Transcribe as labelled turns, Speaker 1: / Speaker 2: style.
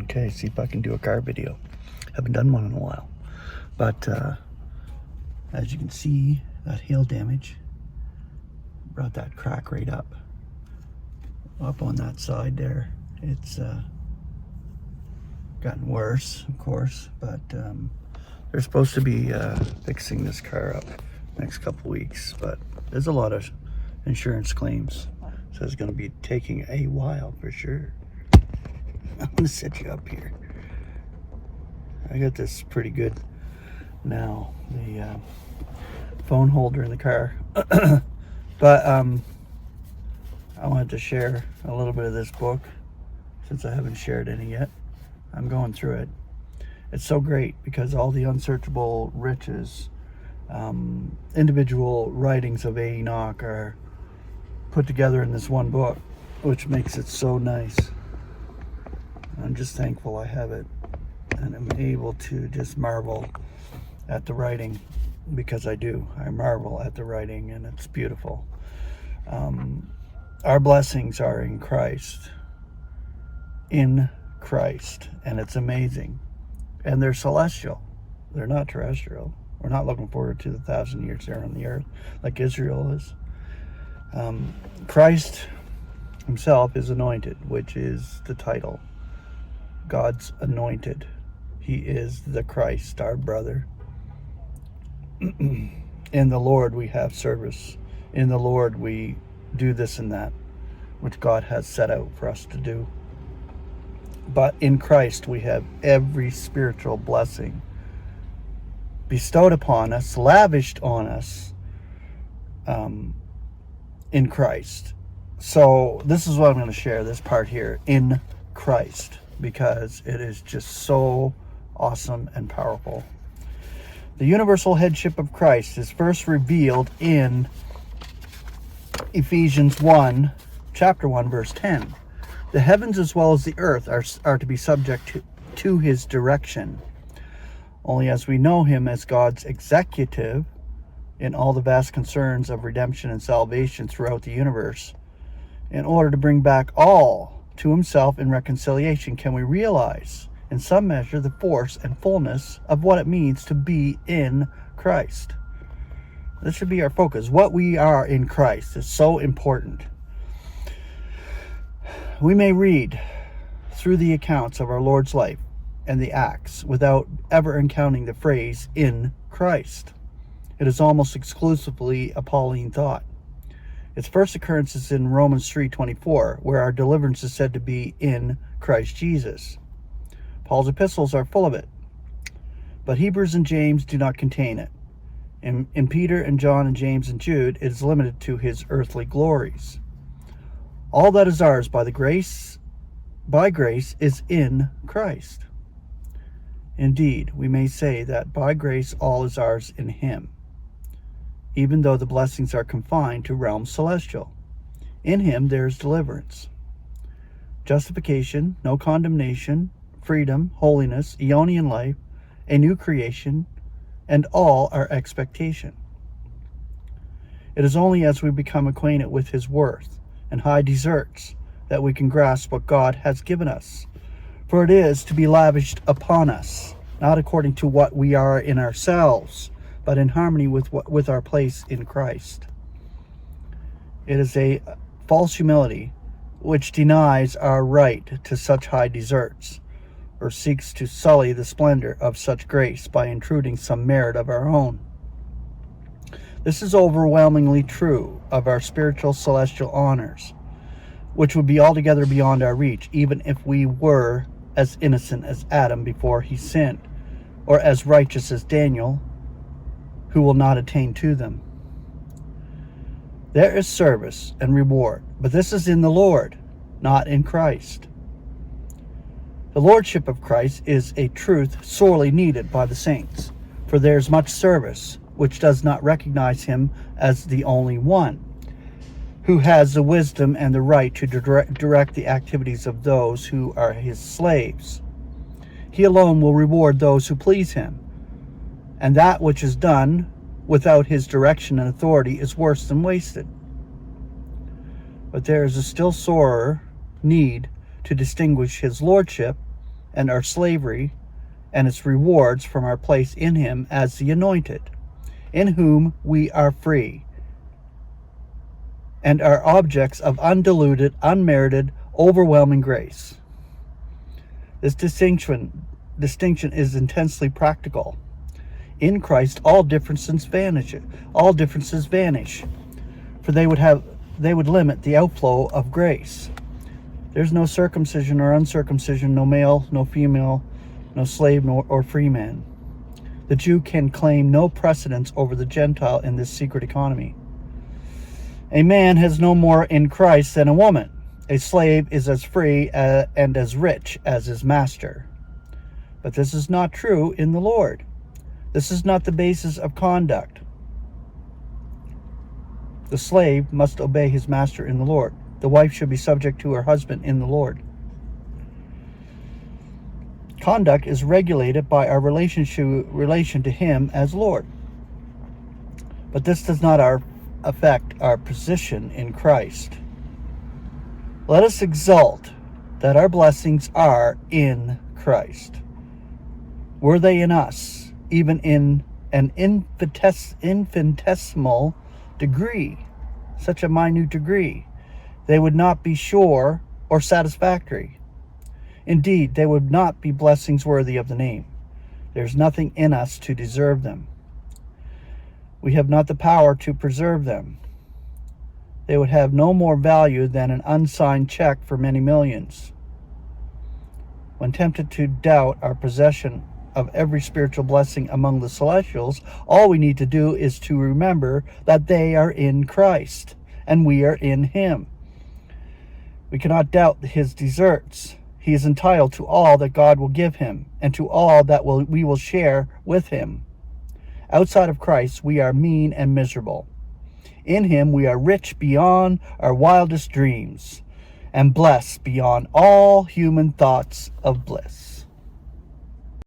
Speaker 1: Okay, see if I can do a car video. Haven't done one in a while. But as you can see, that hail damage brought that crack right up on that side there. It's gotten worse, of course, but they're supposed to be fixing this car up next couple weeks, but there's a lot of insurance claims, so it's going to be taking a while for sure. I'm going to set you up here. I got this pretty good now, the phone holder in the car. But I wanted to share a little bit of this book since I haven't shared any yet. I'm going through it. It's so great because all the unsearchable riches, individual writings of A. Enoch are put together in this one book, which makes it so nice. I'm just thankful I have it, and I'm able to just marvel at the writing, because I do. I marvel at the writing, and it's beautiful. Our blessings are in Christ, and it's amazing. And they're celestial. They're not terrestrial. We're not looking forward to the 1,000 years there on the earth like Israel is. Christ himself is anointed, which is the title. God's anointed. He is the Christ, our brother. In the Lord we have service. In the Lord we do this and that, which God has set out for us to do. But in Christ we have every spiritual blessing bestowed upon us, lavished on us, in Christ. So this is what I'm going to share, this part here, in Christ, because it is just so awesome and powerful. The universal headship of Christ is first revealed in Ephesians 1, chapter 1, verse 10. The heavens as well as the earth are to be subject to his direction. Only as we know him as God's executive in all the vast concerns of redemption and salvation throughout the universe, in order to bring back all to himself in reconciliation, can we realize in some measure the force and fullness of what it means to be in Christ. This should be our focus. What we are in Christ is so important. We may read through the accounts of our Lord's life and the Acts without ever encountering the phrase in Christ. It is almost exclusively a Pauline thought. Its first occurrence is in Romans 3:24, where our deliverance is said to be in Christ Jesus. Paul's epistles are full of it, but Hebrews and James do not contain it. In Peter and John and James and Jude, it is limited to his earthly glories. All that is ours by grace is in Christ. Indeed, we may say that by grace all is ours in him, even though the blessings are confined to realms celestial. In him there is deliverance, justification, no condemnation, freedom, holiness, Aeonian life, a new creation, and all our expectation. It is only as we become acquainted with his worth and high deserts that we can grasp what God has given us. For it is to be lavished upon us, not according to what we are in ourselves, but in harmony with our place in Christ. It is a false humility which denies our right to such high deserts, or seeks to sully the splendor of such grace by intruding some merit of our own. This is overwhelmingly true of our spiritual celestial honors, which would be altogether beyond our reach, even if we were as innocent as Adam before he sinned, or as righteous as Daniel, who will not attain to them. There is service and reward, but this is in the Lord, not in Christ. The lordship of Christ is a truth sorely needed by the saints, for there is much service which does not recognize him as the only one, who has the wisdom and the right to direct the activities of those who are his slaves. He alone will reward those who please him, and that which is done without his direction and authority is worse than wasted. But there is a still sorer need to distinguish his lordship and our slavery and its rewards from our place in him as the anointed, in whom we are free, and are objects of undiluted, unmerited, overwhelming grace. This distinction is intensely practical. In Christ, all differences vanish, for they would limit the outflow of grace. There's no circumcision or uncircumcision, no male, no female, no slave or free man. The Jew can claim no precedence over the Gentile in this secret economy. A man has no more in Christ than a woman. A slave is as free and as rich as his master. But this is not true in the Lord. This is not the basis of conduct. The slave must obey his master in the Lord. The wife should be subject to her husband in the Lord. Conduct is regulated by our relation to him as Lord. But this does not affect our position in Christ. Let us exult that our blessings are in Christ. Were they in us, even in an infinitesimal degree, such a minute degree, they would not be sure or satisfactory. Indeed, they would not be blessings worthy of the name. There is nothing in us to deserve them. We have not the power to preserve them. They would have no more value than an unsigned check for many millions. When tempted to doubt our possession of every spiritual blessing among the celestials, all we need to do is to remember that they are in Christ and we are in him. We cannot doubt his deserts. He is entitled to all that God will give him and to all that we will share with him. Outside of Christ, we are mean and miserable. In him, we are rich beyond our wildest dreams and blessed beyond all human thoughts of bliss.